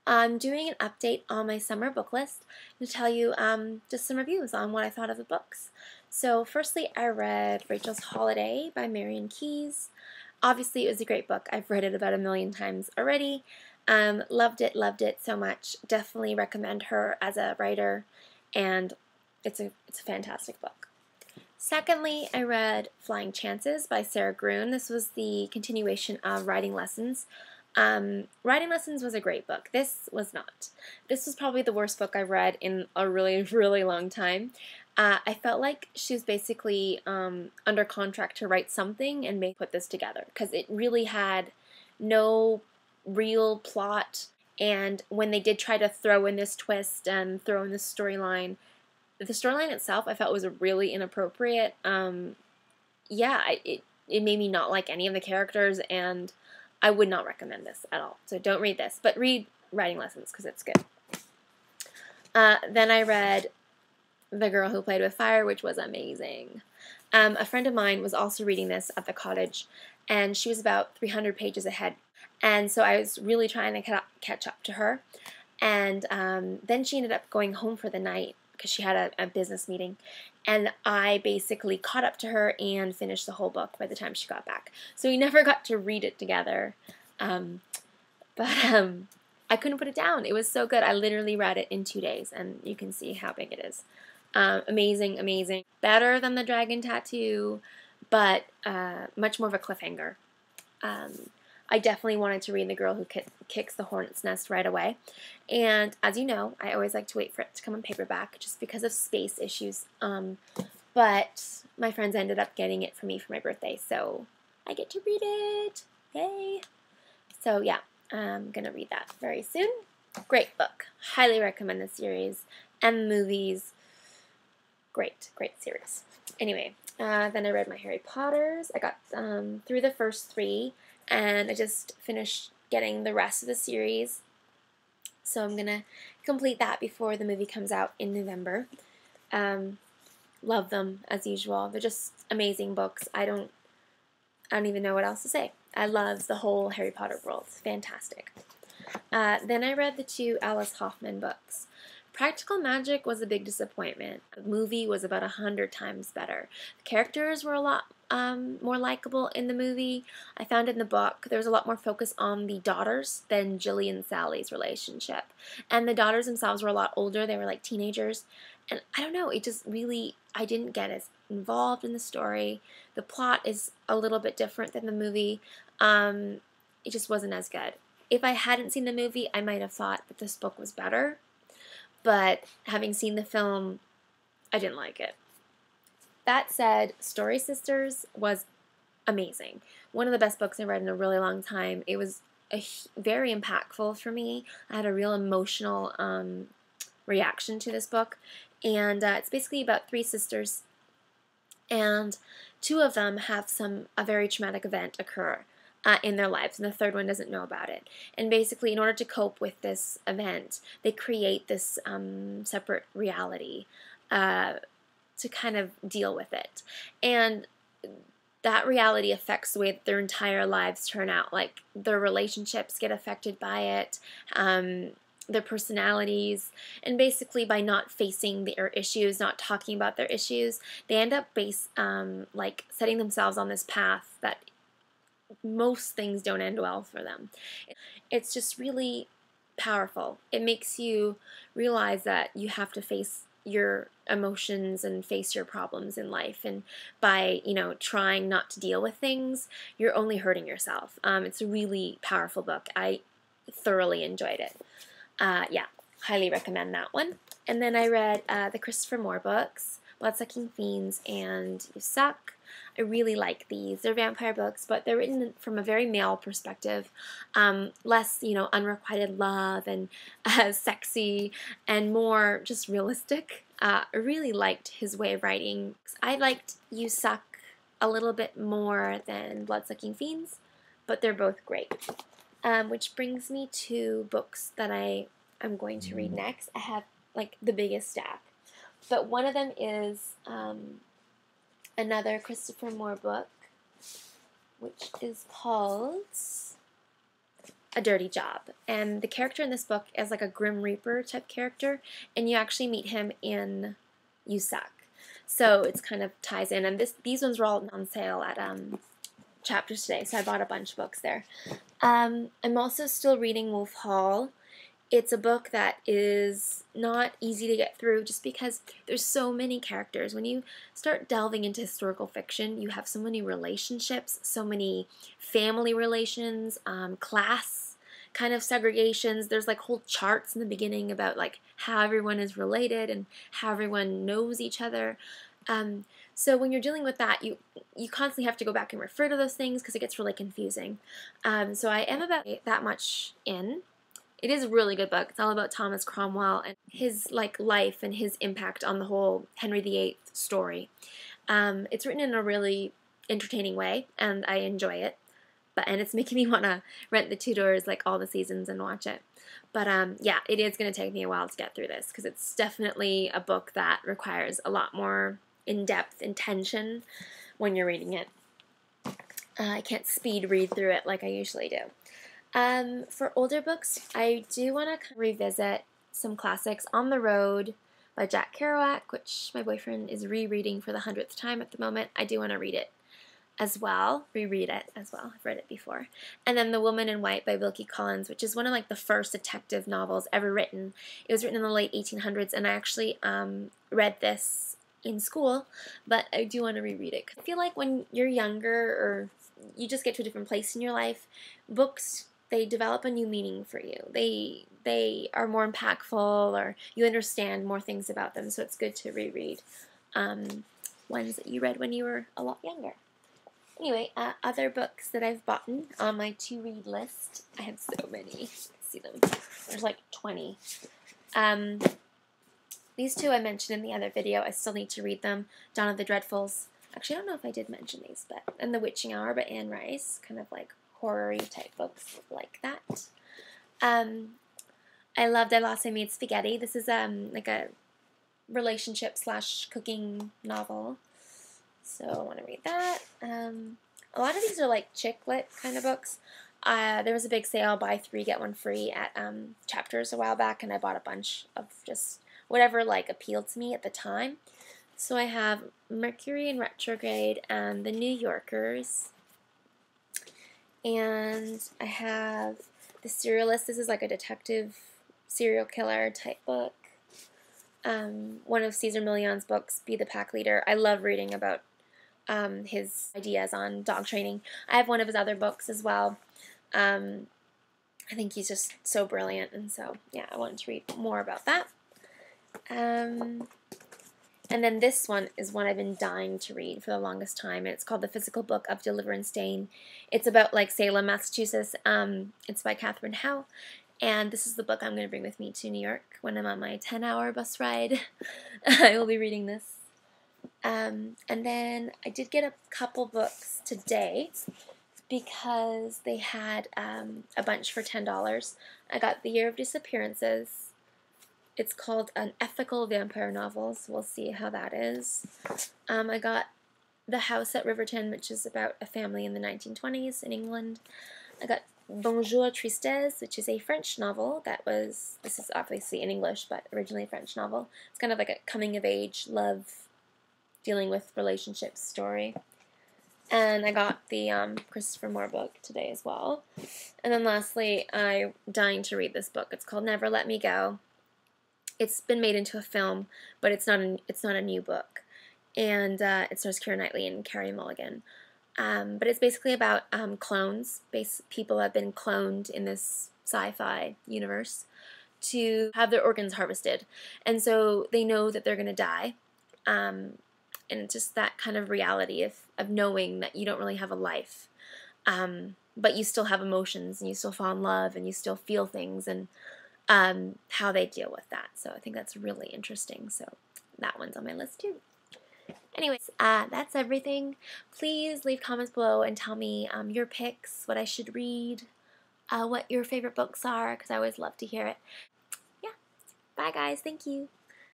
I'm doing an update on my summer book list to tell you just some reviews on what I thought of the books. So firstly, I read Rachel's Holiday by Marian Keyes. Obviously, it was a great book. I've read it about a million times already. Loved it so much. Definitely recommend her as a writer, and it's a fantastic book. Secondly, I read Flying Chances by Sarah Gruen. This was the continuation of Writing Lessons. Writing Lessons was a great book. This was not. This was probably the worst book I've read in a really, really long time. I felt like she was basically under contract to write something and put this together because it really had no real plot. And when they did try to throw in this twist and throw in this storyline, the storyline itself I felt was really inappropriate. It made me not like any of the characters, and I would not recommend this at all. So don't read this, but read Writing Lessons because it's good. Then I read The Girl Who Played with Fire, which was amazing. A friend of mine was also reading this at the cottage, and she was about 300 pages ahead. And so I was really trying to catch up to her. And then she ended up going home for the night because she had a business meeting. And I basically caught up to her and finished the whole book by the time she got back. So we never got to read it together. But I couldn't put it down. It was so good. I literally read it in 2 days, and you can see how big it is. Amazing, amazing. Better than The Dragon Tattoo, but much more of a cliffhanger. I definitely wanted to read The Girl Who Kicks the Hornet's Nest right away. And as you know, I always like to wait for it to come in paperback just because of space issues. But my friends ended up getting it for me for my birthday, so I get to read it. Yay! So yeah, I'm going to read that very soon. Great book. Highly recommend the series and the movies. Great, great series. Anyway, then I read my Harry Potters. I got through the first 3. And I just finished getting the rest of the series. So I'm going to complete that before the movie comes out in November. Love them, as usual. They're just amazing books. I don't even know what else to say. I love the whole Harry Potter world. It's fantastic. Then I read the 2 Alice Hoffman books. Practical Magic was a big disappointment. The movie was about 100 times better. The characters were a lot more likable in the movie. I found in the book there was a lot more focus on the daughters than Jilly and Sally's relationship. And the daughters themselves were a lot older. They were like teenagers. And I don't know, it just really, I didn't get as involved in the story. The plot is a little bit different than the movie. It just wasn't as good. If I hadn't seen the movie, I might have thought that this book was better. But having seen the film, I didn't like it. That said, Story Sisters was amazing. One of the best books I read in a really long time. It was very impactful for me. I had a real emotional reaction to this book. And it's basically about 3 sisters. And 2 of them have a very traumatic event occur in their lives, and the 3rd one doesn't know about it. And basically, in order to cope with this event, they create this separate reality to kind of deal with it. And that reality affects the way that their entire lives turn out. Like, their relationships get affected by it, their personalities, and basically by not facing their issues, not talking about their issues, they end up setting themselves on this path that most things don't end well for them. It's just really powerful. It makes you realize that you have to face your emotions and face your problems in life, and by trying not to deal with things, you're only hurting yourself. It's a really powerful book. I thoroughly enjoyed it. Highly recommend that one. And then I read the Christopher Moore books, Bloodsucking Fiends and You Suck. I really like these. They're vampire books, but they're written from a very male perspective. Less, unrequited love and sexy, and more just realistic. I really liked his way of writing. I liked You Suck a little bit more than Bloodsucking Fiends, but they're both great. Which brings me to books that I am going to read next. I have the biggest stack. But one of them is another Christopher Moore book, which is called a dirty job. And the character in this book is like a Grim Reaper type character, and you actually meet him in You Suck. So it's kind of ties in, and these ones were all on sale at Chapters Today, so I bought a bunch of books there. I'm also still reading Wolf Hall. It's a book that is not easy to get through just because there's so many characters. When you start delving into historical fiction, you have so many relationships, so many family relations, class kind of segregations. There's like whole charts in the beginning about like how everyone is related and how everyone knows each other. So when you're dealing with that, you constantly have to go back and refer to those things because it gets really confusing. So I am about that much in. It is a really good book. It's all about Thomas Cromwell and his like life and his impact on the whole Henry VIII story. It's written in a really entertaining way, and I enjoy it. And it's making me want to rent The Tudors like all the seasons and watch it. But yeah, it is going to take me a while to get through this because it's definitely a book that requires a lot more in-depth intention when you're reading it. I can't speed read through it like I usually do. For older books, I do want to revisit some classics. On the Road by Jack Kerouac, which my boyfriend is rereading for the 100th time at the moment. I do want to read it as well, reread it as well. I've read it before. And then The Woman in White by Wilkie Collins, which is one of like the first detective novels ever written. It was written in the late 1800s, and I actually read this in school, but I do want to reread it. I feel like when you're younger or you just get to a different place in your life, books, they develop a new meaning for you. They are more impactful, or you understand more things about them, so it's good to reread ones that you read when you were a lot younger. Anyway, other books that I've bought on my to-read list. I have so many. See them. There's like 20. These two I mentioned in the other video. I still need to read them. Dawn of the Dreadfuls. Actually, I don't know if I did mention these, but and The Witching Hour by Anne Rice. Kind of like horror-y type books like that. I loved I Lost I Made Spaghetti. This is like a relationship / cooking novel. So I want to read that. A lot of these are like chick lit kind of books. There was a big sale, buy 3 get 1 free at Chapters a while back, and I bought a bunch of just whatever like appealed to me at the time. So I have Mercury in Retrograde and The New Yorkers. And I have The Serialist. This is like a detective serial killer type book. One of Cesar Millan's books, Be the Pack Leader. I love reading about his ideas on dog training. I have one of his other books as well. I think he's just so brilliant, and so yeah, I wanted to read more about that. And then this one is one I've been dying to read for the longest time, and it's called The Physical Book of Deliverance Dane. It's about like Salem, Massachusetts. It's by Catherine Howe, and this is the book I'm going to bring with me to New York when I'm on my 10-hour bus ride. I will be reading this. And then I did get a couple books today because they had a bunch for $10. I got The Year of Disappearances. It's called An Ethical Vampire Novel, so we'll see how that is. I got The House at Riverton, which is about a family in the 1920s in England. I got Bonjour Tristesse, which is a French novel this is obviously in English, but originally a French novel. It's kind of like a coming-of-age love, dealing with relationships story. And I got the Christopher Moore book today as well. And then lastly, I'm dying to read this book. It's called Never Let Me Go. It's been made into a film, but it's not a new book. And it stars Keira Knightley and Carey Mulligan. But it's basically about clones. People have been cloned in this sci-fi universe to have their organs harvested. And so they know that they're going to die. And just that kind of reality of knowing that you don't really have a life. But you still have emotions, and you still fall in love, and you still feel things, and how they deal with that. So I think that's really interesting. So that one's on my list too. Anyways, that's everything. Please leave comments below and tell me your picks, what I should read, what your favorite books are, because I always love to hear it. Yeah. Bye guys. Thank you.